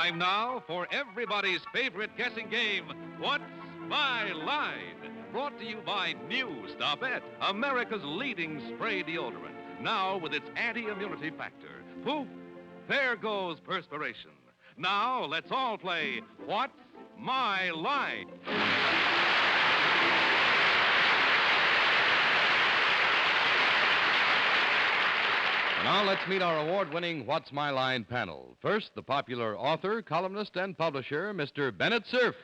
Time now for everybody's favorite guessing game, What's My Line? Brought to you by New Stopette, America's leading spray deodorant. Now with its anti-immunity factor. Poof, there goes perspiration. Now let's all play What's My Line? Now let's meet our award-winning What's My Line panel. First, the popular author, columnist, and publisher, Mr. Bennett Cerf.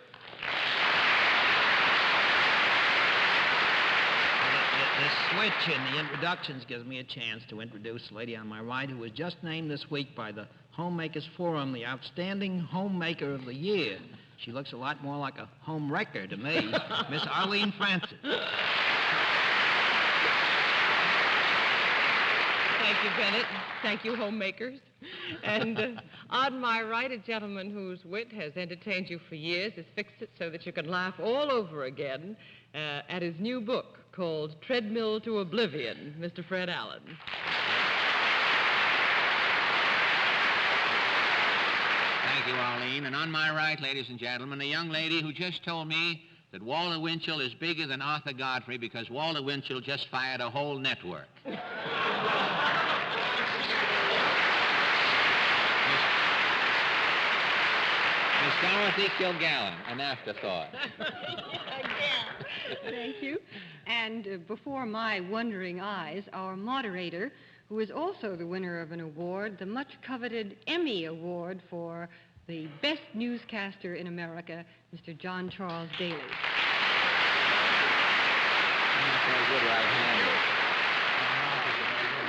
The switch in the introductions gives me a chance to introduce the lady on my right who was just named this week by the Homemakers Forum the Outstanding Homemaker of the Year. She looks a lot more like a home wrecker to me, Miss Arlene Francis. Thank you, Bennett. Thank you, homemakers. And on my right, a gentleman whose wit has entertained you for years has fixed it so that you can laugh all over again at his new book called Treadmill to Oblivion, Mr. Fred Allen. Thank you, Arlene. And on my right, ladies and gentlemen, a young lady who just told me that Walter Winchell is bigger than Arthur Godfrey because Walter Winchell just fired a whole network. Miss Dorothy Kilgallen, an afterthought. Again. Thank you. And before my wondering eyes, our moderator, who is also the winner of an award, the much-coveted Emmy Award for the best newscaster in America, Mr. John Charles Daly.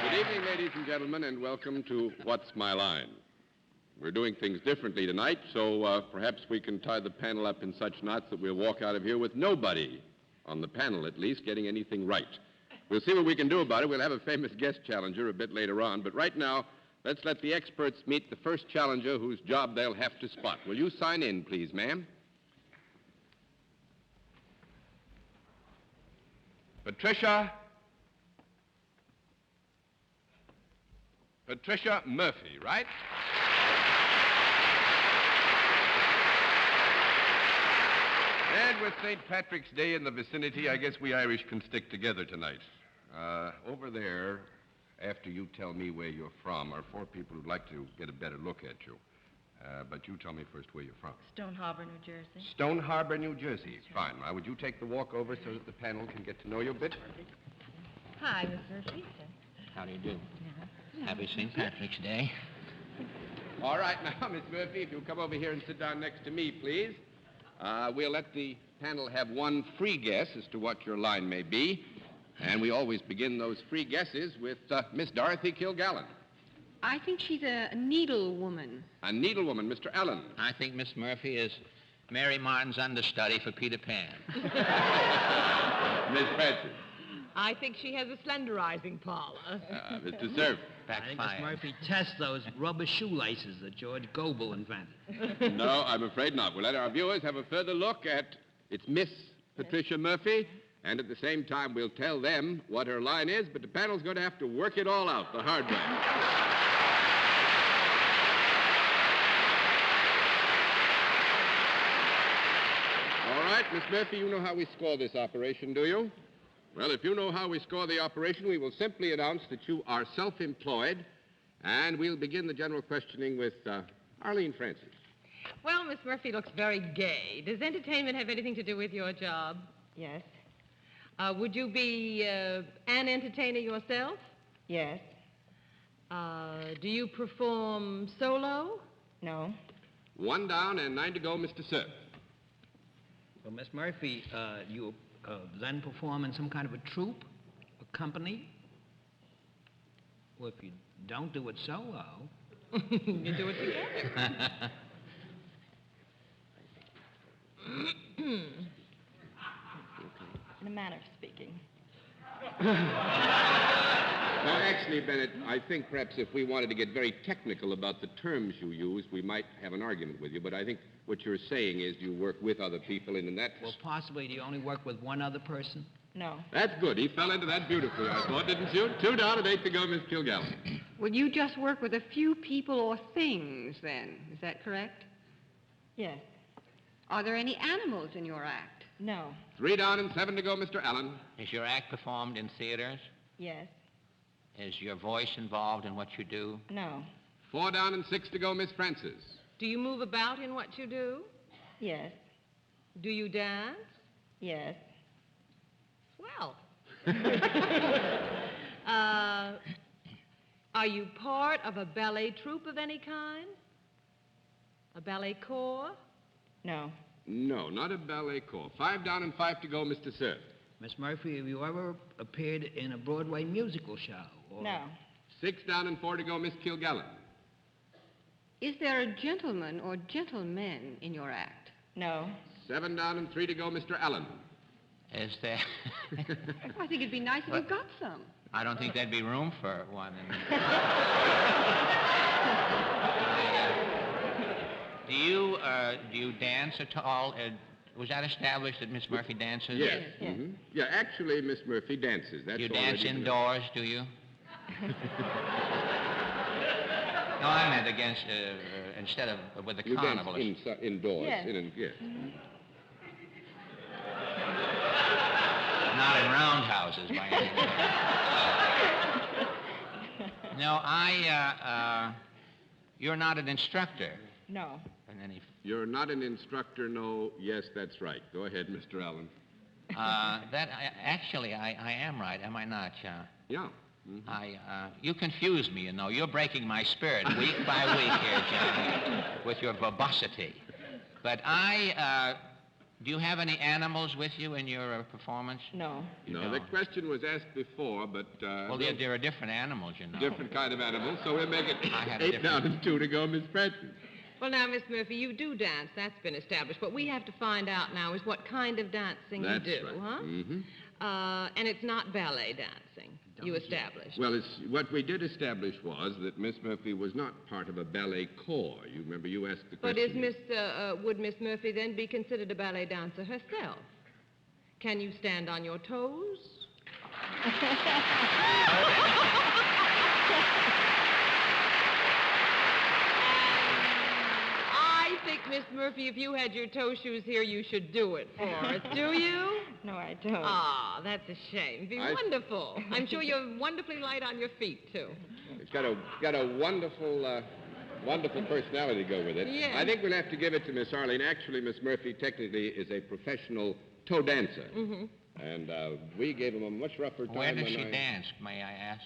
Good evening, ladies and gentlemen, and welcome to What's My Line? We're doing things differently tonight, so perhaps we can tie the panel up in such knots that we'll walk out of here with nobody, on the panel at least, getting anything right. We'll see what we can do about it. We'll have a famous guest challenger a bit later on, but right now, let's let the experts meet the first challenger whose job they'll have to spot. Will you sign in, please, ma'am? Patricia Murphy, right? And with St. Patrick's Day in the vicinity, I guess we Irish can stick together tonight. Over there, after you tell me where you're from, are four people who'd like to get a better look at you. But you tell me first where you're from. Stone Harbor, New Jersey. Stone Harbor, New Jersey. Fine. Now, would you take the walk over so that the panel can get to know you a bit? Hi, Miss Murphy. How do you do? Happy St. Patrick's Day. All right, now, Miss Murphy, if you'll come over here and sit down next to me, please. We'll let the panel have one free guess as to what your line may be. And we always begin those free guesses with Miss Dorothy Kilgallen. I think she's a needlewoman. A needlewoman, Mr. Allen. I think Miss Murphy is Mary Martin's understudy for Peter Pan. Miss Francis. I think she has a slenderizing parlor. Mr. Cerf. I think Miss Murphy tests those rubber shoelaces that George Goebel invented. No, I'm afraid not. We'll let our viewers have a further look at it's Miss Patricia Murphy, and at the same time we'll tell them what her line is, but the panel's going to have to work it all out the hard way. All right, Miss Murphy, you know how we score this operation, do you? Well, if you know how we score the operation, we will simply announce that you are self-employed, and we'll begin the general questioning with Arlene Francis. Well, Miss Murphy looks very gay. Does entertainment have anything to do with your job? Yes. Would you be an entertainer yourself? Yes. Do you perform solo? No. 1 down and 9 to go, Mr. Cerf. Well, Miss Murphy, you then perform in some kind of a troupe, a company? Well, if you don't do it solo... You do it together. In a manner of speaking. Now, actually, Bennett, I think perhaps if we wanted to get very technical about the terms you use, we might have an argument with you. But I think what you're saying is you work with other people, and in that... Well, possibly, do you only work with one other person? No. That's good. He fell into that beautifully, I thought, didn't you? 2 down and 8 to go, Miss Kilgallen. Well, you just work with a few people or things, then. Is that correct? Yes. Are there any animals in your act? No. 3 down and 7 to go, Mr. Allen. Is your act performed in theaters? Yes. Is your voice involved in what you do? No. 4 down and 6 to go, Miss Francis. Do you move about in what you do? Yes. Do you dance? Yes. Swell. Are you part of a ballet troupe of any kind? A ballet corps? No. No, not a ballet corps. 5 down and 5 to go, Mr. Sir. Miss Murphy, have you ever appeared in a Broadway musical show? No. 6 down and 4 to go, Miss Kilgallen. Is there a gentleman or gentlemen in your act? No. 7 down and 3 to go, Mr. Allen. Is there... I think it'd be nice if you got some. I don't think there'd be room for one. Do you dance at all? Was that established that Miss Murphy dances? Yes. Mm-hmm. Yeah, actually, Miss Murphy dances. That's You dance already indoors, do you? No, I meant against, instead of with the You carnival. dance indoors. Yes. Yes. Not in roundhouses by any means. No, you're not an instructor. No. In any... You're not an instructor, no. Yes, that's right. Go ahead, Mr. Allen. Actually, I am right, am I not, John? Yeah. Mm-hmm. You confuse me, you know. You're breaking my spirit week by week here, John, with your verbosity. But do you have any animals with you in your performance? No. You No, don't? the question was asked before, but... Well, there are different animals, you know. different kind of animals, so we'll make it I had a 8 different- down and 2 to go, Miss Francis. Well, now, Miss Murphy, you do dance. That's been established. What we have to find out now is what kind of dancing That's you do, right. huh? Mm-hmm. And it's not ballet dancing. You established. Well, what we did establish was that Miss Murphy was not part of a ballet corps. You remember you asked the But question. would Miss Murphy then be considered a ballet dancer herself? Can you stand on your toes? I think, Miss Murphy, if you had your toe shoes here, you should do it for us. Do you? No, I don't. Ah, that's a shame. It'd be wonderful. I'm sure you're wonderfully light on your feet, too. It's got a wonderful, wonderful personality to go with it. Yes. I think we'll have to give it to Miss Arlene. Actually, Miss Murphy technically is a professional toe dancer. Mm-hmm. And we gave him a much rougher time. Where does when she I... dance, may I ask?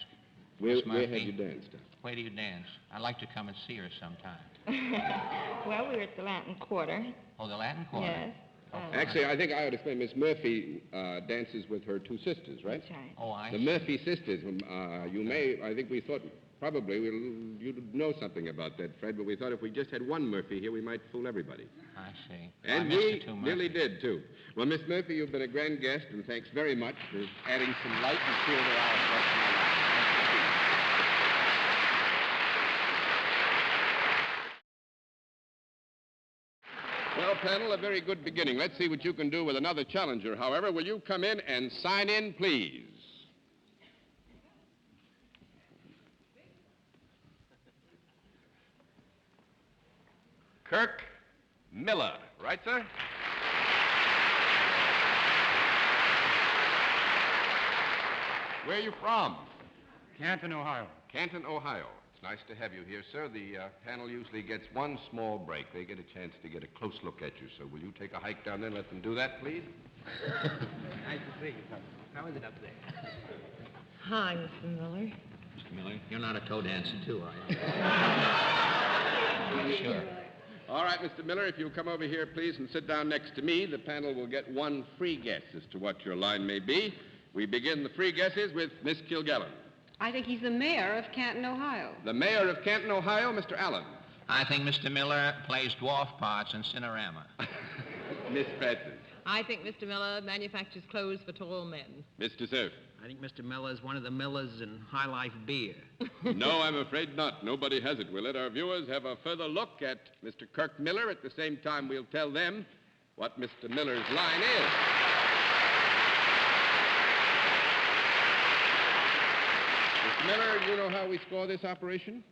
Where Miss Murphy? have you danced? Where do you dance? I'd like to come and see her sometime. Well, we were at the Latin Quarter. Oh, the Latin Quarter? Yes. Actually, I think I ought to explain. Miss Murphy dances with her 2 sisters, right? That's right. Oh, I The see. Murphy sisters. You may, I think we thought probably you'd know something about that, Fred, but we thought if we just had one Murphy here, we might fool everybody. I see. And I missed we the two nearly Murphys. did, too. Well, Miss Murphy, you've been a grand guest, and thanks very much for adding some light and cheer to our What's My Life. Well, panel, a very good beginning. Let's see what you can do with another challenger. However, will you come in and sign in, please? Kirk Miller. Right, sir? Where are you from? Canton, Ohio. Canton, Ohio. It's nice to have you here, sir. The panel usually gets one small break. They get a chance to get a close look at you. So will you take a hike down there and let them do that, please? Nice to see you. How is it up there? Hi, Mr. Miller. Mr. Miller, you're not a toe dancer, too, are you? Sure. All right, Mr. Miller, if you'll come over here, please, and sit down next to me, the panel will get one free guess as to what your line may be. We begin the free guesses with Miss Kilgallen. I think he's the mayor of Canton, Ohio. The mayor of Canton, Ohio, Mr. Allen. I think Mr. Miller plays dwarf parts in Cinerama. Miss Francis. I think Mr. Miller manufactures clothes for tall men. Mr. Cerf. I think Mr. Miller is one of the Millers in High Life beer. No, I'm afraid not. Nobody has it. We'll let our viewers have a further look at Mr. Kirk Miller. At the same time, we'll tell them what Mr. Miller's line is. Mr. Miller, you know how we score this operation?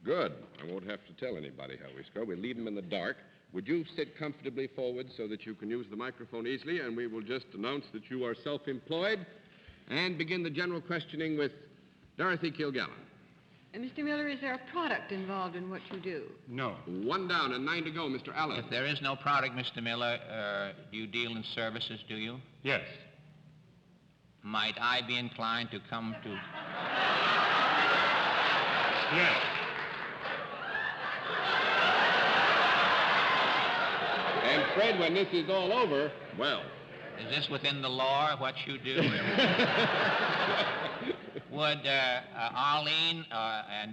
Good. I won't have to tell anybody how we score. We leave them in the dark. would you sit comfortably forward so that you can use the microphone easily, and we will just announce that you are self-employed and begin the general questioning with Dorothy Kilgallen. Mr. Miller, is there a product involved in what you do? No. 1 down and 9 to go, Mr. Allen. If there is no product, Mr. Miller, do you deal in services, do you? Yes. Might I be inclined to come to... Yes. And Fred, when this is all over, well... Is this within the law, what you do? Would Arlene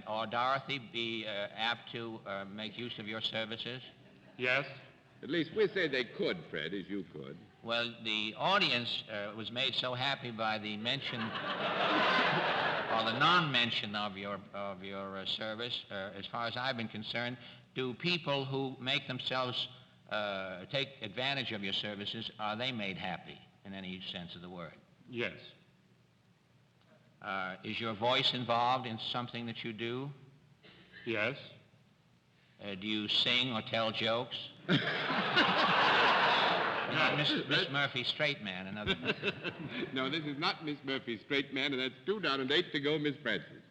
or Dorothy be apt to make use of your services? Yes. At least we say they could, Fred, as you could. Well, the audience was made so happy by the mention or the non-mention of your service. As far as I've been concerned, do people who make themselves take advantage of your services, are they made happy in any sense of the word? Yes. Is your voice involved in something that you do? Yes. Do you sing or tell jokes? Miss Murphy, straight man, in other words. No, this is not Miss Murphy, straight man, and that's 2 down and 8 to go, Miss Francis.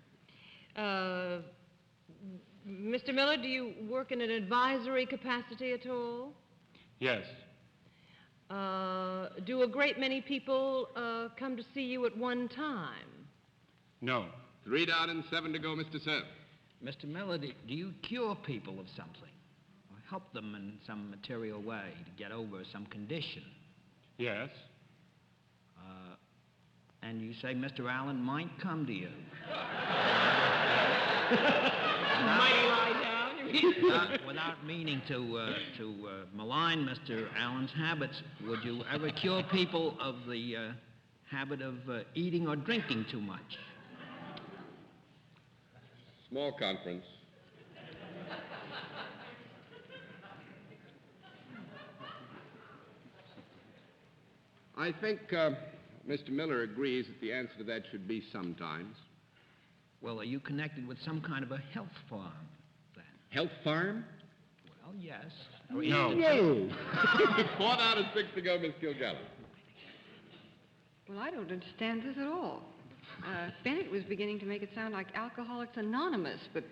Mr. Miller, do you work in an advisory capacity at all? Yes. Do a great many people come to see you at one time? No. 3 down and 7 to go, Mr. Cerf. Mr. Miller, do you cure people of something? Or help them in some material way to get over some condition? Yes. And you say Mr. Allen might come to you. Mighty lie down. Without meaning to malign Mr. Allen's habits, would you ever cure people of the habit of eating or drinking too much? Small conference. I think Mr. Miller agrees that the answer to that should be sometimes. Well, are you connected with some kind of a health farm, then? Health farm? Well, yes. No. No. 4 down and 6 to go, Miss Kilgallen. Well, I don't understand this at all. Bennett was beginning to make it sound like Alcoholics Anonymous, but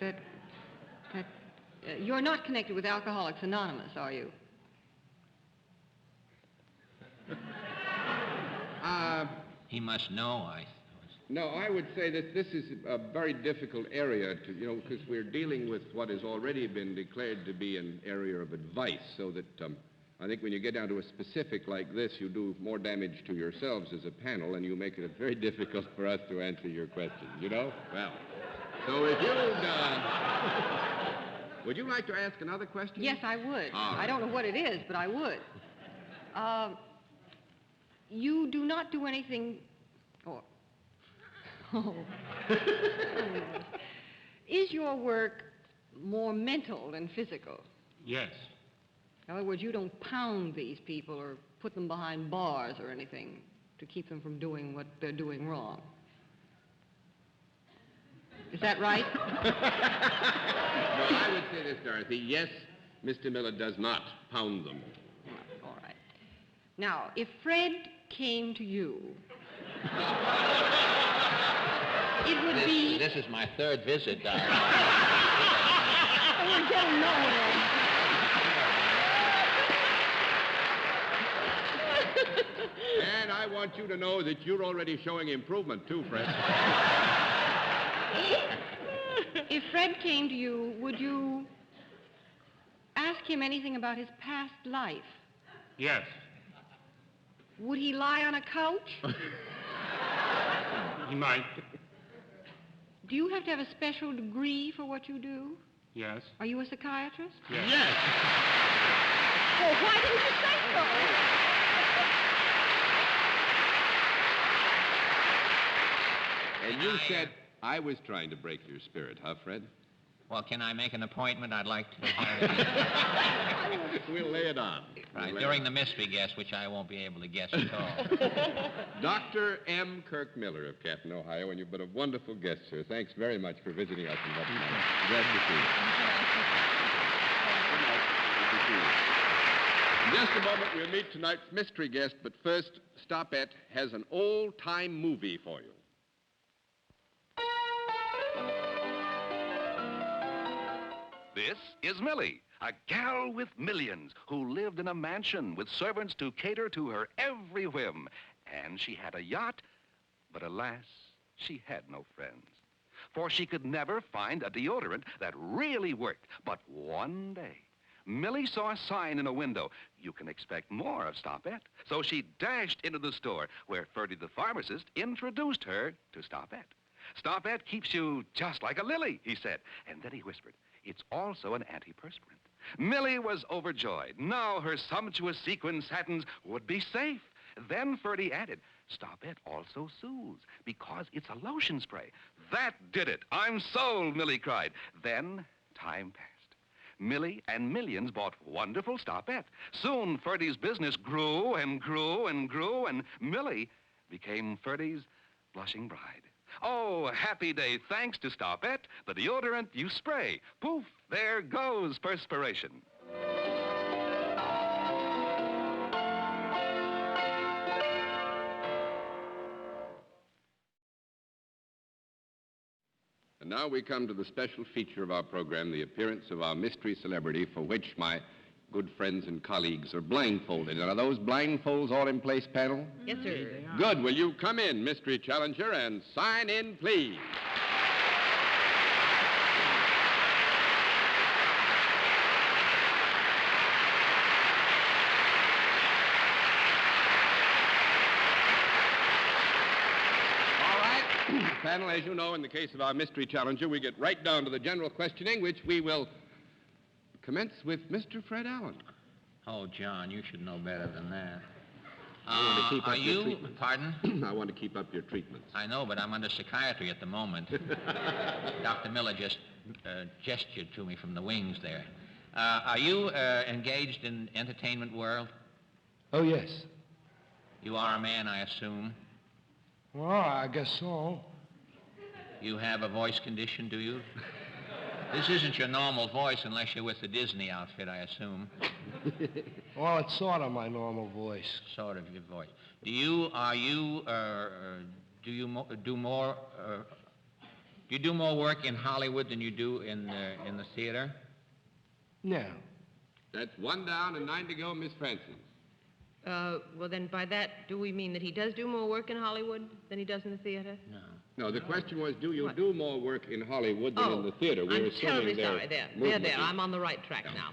you're not connected with Alcoholics Anonymous, are you? He must know, No, I would say that this is a very difficult area to, because we're dealing with what has already been declared to be an area of advice, so that I think when you get down to a specific like this, you do more damage to yourselves as a panel, and you make it very difficult for us to answer your questions, Well, so if would you like to ask another question? Yes, I would. I don't know what it is, but I would. You do not do anything... Is your work more mental than physical? Yes. In other words, you don't pound these people or put them behind bars or anything to keep them from doing what they're doing wrong. Is that right? No, I would say this, Dorothy. Yes, Mr. Miller does not pound them. All right. Now, if Fred came to you, it would be... This is my 3rd visit, darling. We're getting nowhere. And I want you to know that you're already showing improvement, too, Fred. If Fred came to you, would you ask him anything about his past life? Yes. Would he lie on a couch? He might. Do you have to have a special degree for what you do? Yes. Are you a psychiatrist? Yes. Well, why didn't you say so? And you said I was trying to break your spirit, huh, Fred? Well, can I make an appointment? I'd like to have We'll lay it on. Right, during the mystery guest, which I won't be able to guess at all. Dr. M. Kirk Miller of Canton, Ohio, and you've been a wonderful guest, sir. Thanks very much for visiting us in What's My Line. Glad to see you. Good night. In just a moment, we'll meet tonight's mystery guest, but first, Stopette has an old-time movie for you. This is Millie, a gal with millions who lived in a mansion with servants to cater to her every whim. And she had a yacht, but alas, she had no friends. For she could never find a deodorant that really worked. But one day, Millie saw a sign in a window. You can expect more of Stopette. So she dashed into the store where Ferdy the pharmacist introduced her to Stopette. Stopette keeps you just like a lily, he said. And then he whispered, it's also an antiperspirant. Millie was overjoyed. Now her sumptuous sequin satins would be safe. Then Ferdy added, Stopette also soothes because it's a lotion spray. That did it. I'm sold, Millie cried. Then time passed. Millie and millions bought wonderful Stopette. Soon Ferdy's business grew and grew and grew, and Millie became Ferdy's blushing bride. Oh, happy day, thanks to Stopette, the deodorant you spray. Poof, there goes perspiration. And now we come to the special feature of our program, the appearance of our mystery celebrity, for which my good friends and colleagues are blindfolded. And are those blindfolds all in place, panel? Yes, sir. Good. Will you come in, mystery challenger, and sign in, please? Panel, as you know, in the case of our mystery challenger, we get right down to the general questioning, which we will commence with Mr. Fred Allen. Oh, John, you should know better than that. I want to keep Are up your you, treatment. pardon? I want to keep up your treatments. I know, but I'm under psychiatry at the moment. Dr. Miller just gestured to me from the wings there. Are you engaged in entertainment world? Oh, yes. You are a man, I assume. Well, I guess so. You have a voice condition, do you? This isn't your normal voice unless you're with the Disney outfit, I assume. Well, it's sort of my normal voice. Sort of your voice. Do you do more work in Hollywood than you do in the theater? No. That's 1 down and 9 to go, Miss Francis. Well, then by that, do we mean that he does do more work in Hollywood than he does in the theater? No. No, the question was, do you What? do more work in Hollywood than in the theater? We're I'm assuming terribly their sorry. There. movement is- I'm on the right track now.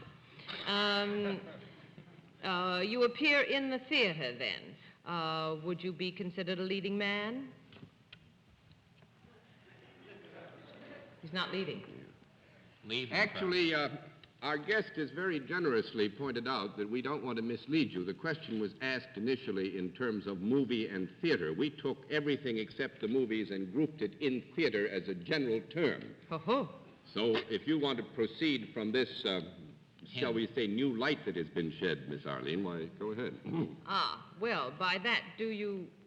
You appear in the theater, then. Would you be considered a leading man? He's not leading. Leave. Actually, our guest has very generously pointed out that we don't want to mislead you. The question was asked initially in terms of movie and theater. We took everything except the movies and grouped it in theater as a general term. Ho-ho. So if you want to proceed from this, shall we say, new light that has been shed, Miss Arlene, why, go ahead. Well, by that,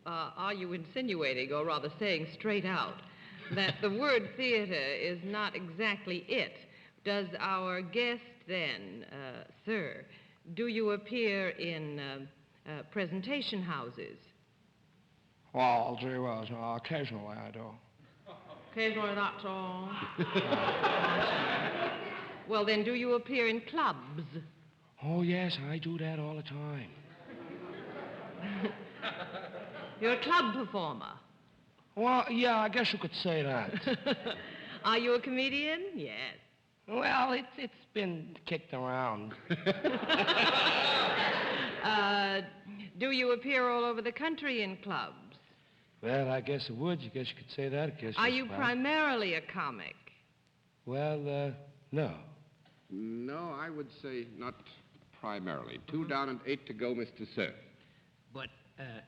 are you insinuating, or rather saying straight out, that the word theater is not exactly it? Does our guest then, sir, do you appear in presentation houses? Well, gee whiz, occasionally I do. Occasionally, that's all. Well, then, do you appear in clubs? Oh, yes, I do that all the time. You're a club performer. Well, yeah, I guess you could say that. Are you a comedian? Yes. Well, it's been kicked around. Do you appear all over the country in clubs? Well, I guess it would. I guess you could say that. I guess Are that's you right. primarily a comic? Well, no. No, I would say not primarily. 2 down and 8 to go, Mr. Sir. But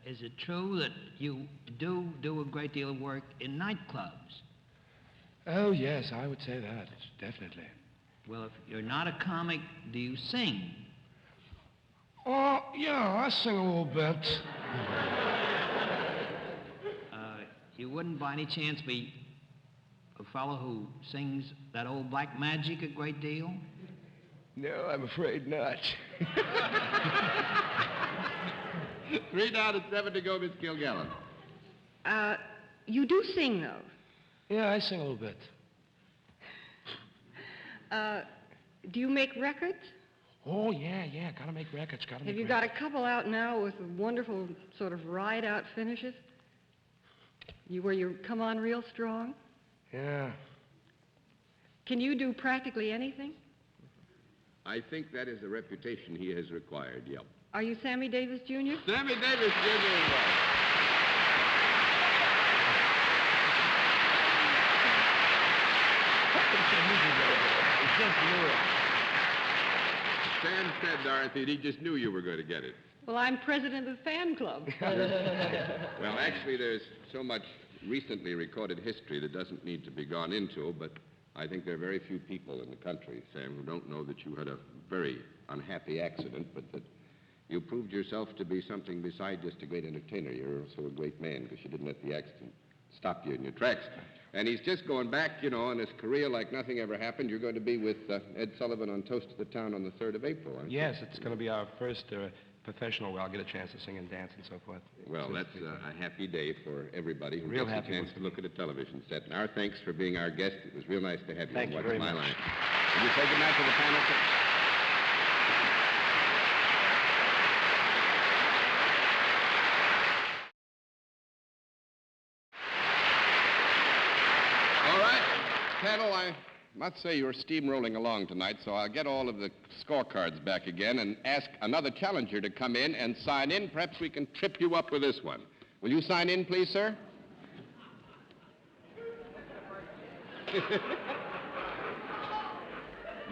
is it true that you do a great deal of work in nightclubs? Oh, yes, I would say that. Definitely. Well, if you're not a comic, do you sing? Oh, yeah, I sing a little bit. You wouldn't by any chance be a fellow who sings that old black magic a great deal? No, I'm afraid not. 3 down and 7 to go, Miss Kilgallen. You do sing, though. Yeah, I sing a little bit. Do you make records? Oh, yeah, gotta make records, Have you got a couple out now with wonderful sort of ride-out finishes? Where you come on real strong? Yeah. Can you do practically anything? I think that is the reputation he has required, yep. Are you Sammy Davis, Jr.? Sammy Davis, Jr. Sam said, Dorothy, he just knew you were going to get it. Well, I'm president of the fan club. Well, actually, there's so much recently recorded history that doesn't need to be gone into, but I think there are very few people in the country, Sam, who don't know that you had a very unhappy accident, but that you proved yourself to be something beside just a great entertainer. You're also a great man because you didn't let the accident stop you in your tracks. And he's just going back, in his career like nothing ever happened. You're going to be with Ed Sullivan on Toast to the Town on the 3rd of April, aren't you? Yes, it's going to be our first professional where I'll get a chance to sing and dance and so forth. Well, that's a happy day for everybody who Real gets a happy chance one to for look at a television set. And our thanks for being our guest. It was real nice to have you. Thank you on very What's My much. Line. Would you say goodnight to the panel, sir? All right, panel, I must say you're steamrolling along tonight, so I'll get all of the scorecards back again and ask another challenger to come in and sign in. Perhaps we can trip you up with this one. Will you sign in, please, sir?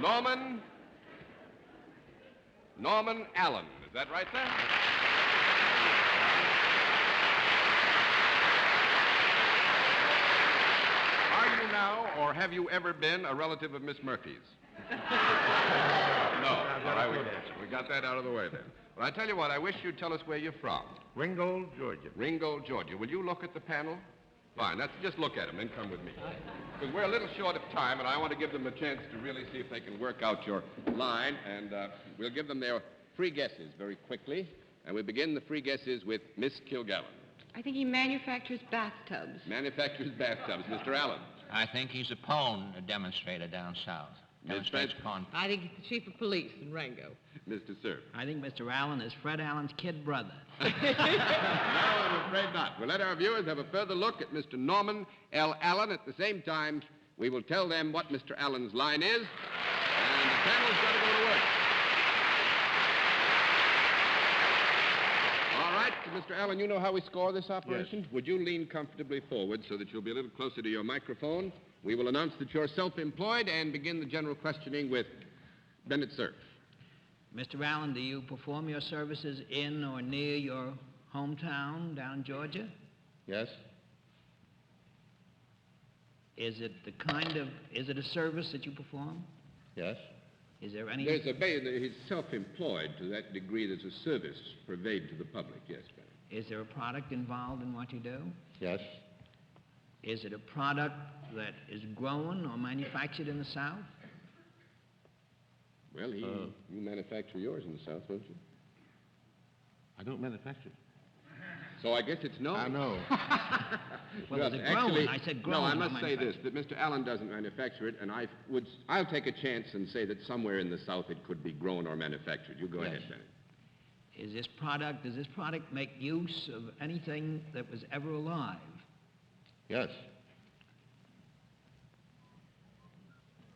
Norman Allen. Is that right, sir? Are you now, or have you ever been, a relative of Miss Murphy's? No. All right, we got that out of the way then. Well, I tell you what, I wish you'd tell us where you're from. Ringgold, Georgia. Ringgold, Georgia. Will you look at the panel? Fine, just look at them, then come with me. Because we're a little short of time, and I want to give them a chance to really see if they can work out your line, and we'll give them their free guesses very quickly. And we begin the free guesses with Miss Kilgallen. I think he manufactures bathtubs. Manufactures bathtubs. Mr. Allen. I think he's a pone demonstrator down south. Demonstrates pond. I think he's the chief of police in Rango. Mr. Sir. I think Mr. Allen is Fred Allen's kid brother. No, I'm afraid not. We'll let our viewers have a further look at Mr. Norman L. Allen. At the same time, we will tell them what Mr. Allen's line is, and the panel's got to go to work. All right, Mr. Allen, you know how we score this operation? Yes. Would you lean comfortably forward so that you'll be a little closer to your microphone? We will announce that you're self-employed and begin the general questioning with Bennett Cerf. Mr. Allen, do you perform your services in or near your hometown down in Georgia? Yes? Is it a service that you perform? Yes. Is there any... He's self-employed to that degree. There's a service purveyed to the public, yes, Bennett. Is there a product involved in what you do? Yes. Is it a product that is grown or manufactured in the South? Well, you manufacture yours in the South, don't you? I don't manufacture. So I guess it's no. I know. Well, is it grown? I said grown. No, I not must say this, manufactured. that Mr. Allen doesn't manufacture it, and I'll take a chance and say that somewhere in the South it could be grown or manufactured. You go ahead, Bennett. Does this product make use of anything that was ever alive? Yes.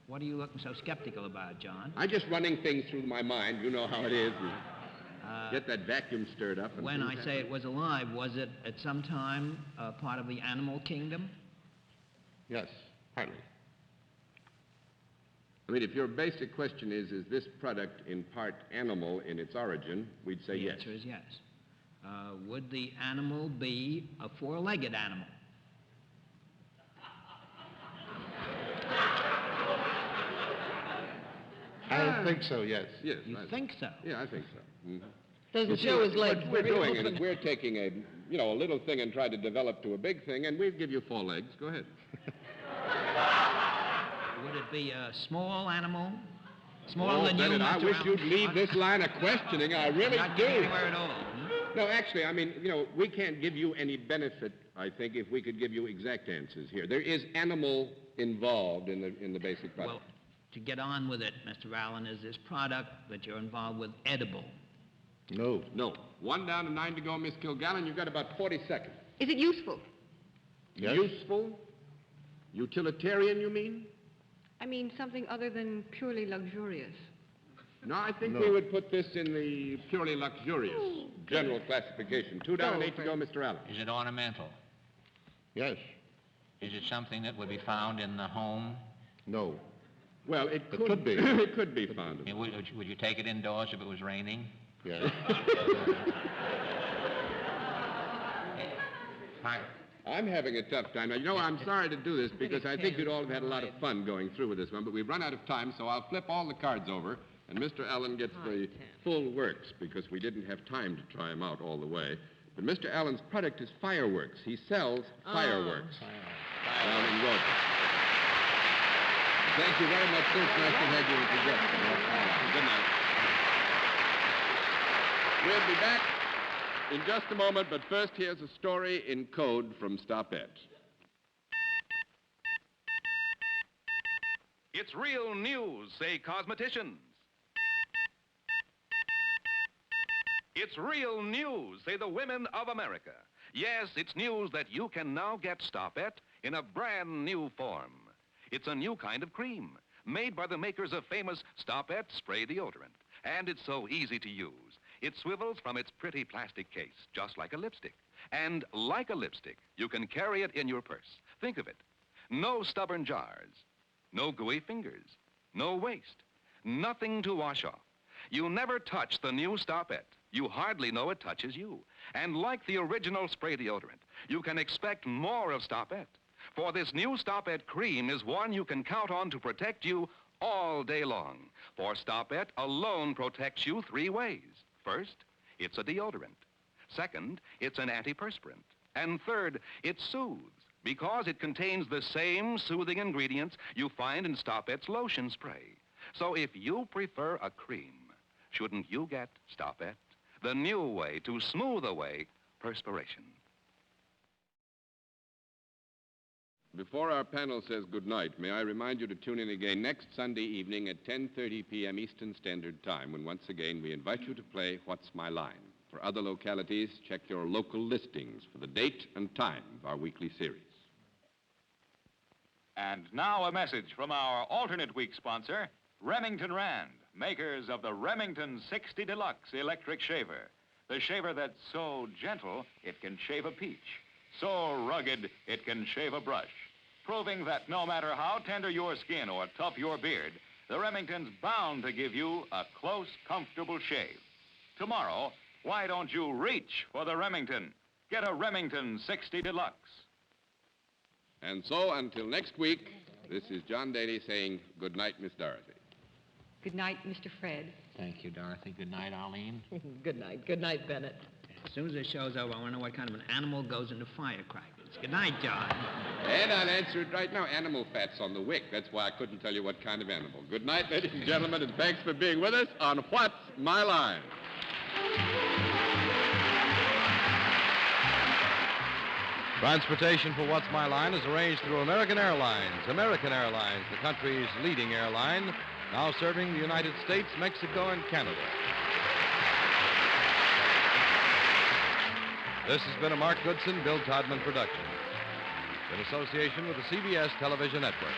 What are you looking so skeptical about, John? I'm just running things through my mind. You know how it is. You get that vacuum stirred up. And When I things say happen. it was alive, was it at some time part of the animal kingdom? Yes, partly. I mean, if your basic question is this product in part animal in its origin, we'd say The yes. answer is yes. Would the animal be a four-legged animal? I think so, yes. Yes. You think so? Yeah, I think so. Mm-hmm. Doesn't show his legs What we're very doing often. is we're taking a little thing and trying to develop to a big thing, and we'll give you 4 legs. Go ahead. Would it be a small animal? Smaller than Bennett, you, I Mr. wish Allen? you'd leave this line of questioning. I really Not do. getting anywhere at all. Hmm? No, actually, I mean, we can't give you any benefit, I think, if we could give you exact answers here. There is animal involved in the basic product. Well, to get on with it, Mr. Allen, is this product that you're involved with edible? No. No. 1 down and 9 to go, Miss Kilgallen. You've got about 40 seconds. Is it useful? Yes? Useful? Utilitarian, you mean? I mean, something other than purely luxurious. No, I think No. we would put this in the purely luxurious general classification. 2 down and 8 to go, Mr. Allen. Is it ornamental? Yes. Is it something that would be found in the home? No. Well, it could be. it could be found. I mean, would you take it indoors if it was raining? Yes. Fine. I'm having a tough time. Now, I'm sorry to do this because I think you'd all have had a lot of fun going through with this one, but we've run out of time, so I'll flip all the cards over, and Mr. Allen gets the full works because we didn't have time to try them out all the way. But Mr. Allen's product is fireworks. He sells fireworks down in Georgia. Thank you very much, sir. It's nice to have you with the guest. Good night. We'll be back in just a moment, but first here's a story in code from Stopette. It's real news, say cosmeticians. It's real news, say the women of America. Yes, it's news that you can now get Stopette in a brand new form. It's a new kind of cream made by the makers of famous Stopette spray deodorant. And it's so easy to use. It swivels from its pretty plastic case, just like a lipstick. And like a lipstick, you can carry it in your purse. Think of it. No stubborn jars, no gooey fingers, no waste, nothing to wash off. You never touch the new Stopette. You hardly know it touches you. And like the original spray deodorant, you can expect more of Stopette. For this new Stopette cream is one you can count on to protect you all day long. For Stopette alone protects you 3 ways. First, it's a deodorant. Second, it's an antiperspirant. And third, it soothes because it contains the same soothing ingredients you find in Stopette's lotion spray. So if you prefer a cream, shouldn't you get Stopette? The new way to smooth away perspiration. Before our panel says goodnight, may I remind you to tune in again next Sunday evening at 10:30 p.m. Eastern Standard Time, when once again we invite you to play What's My Line? For other localities, check your local listings for the date and time of our weekly series. And now a message from our alternate week sponsor, Remington Rand, makers of the Remington 60 Deluxe Electric Shaver. The shaver that's so gentle, it can shave a peach. So rugged, it can shave a brush. Proving that no matter how tender your skin or tough your beard, the Remington's bound to give you a close, comfortable shave. Tomorrow, why don't you reach for the Remington? Get a Remington 60 Deluxe. And so, until next week, this is John Daly saying good night, Miss Dorothy. Good night, Mr. Fred. Thank you, Dorothy. Good night, Arlene. Good night. Good night, Bennett. As soon as this show's over, I want to know what kind of an animal goes into firecrackers. Good night, John. And I'll answer it right now. Animal fat's on the wick. That's why I couldn't tell you what kind of animal. Good night, ladies and gentlemen, and thanks for being with us on What's My Line? Transportation for What's My Line is arranged through American Airlines. American Airlines, the country's leading airline, now serving the United States, Mexico, and Canada. This has been a Mark Goodson, Bill Todman production in association with the CBS Television Network.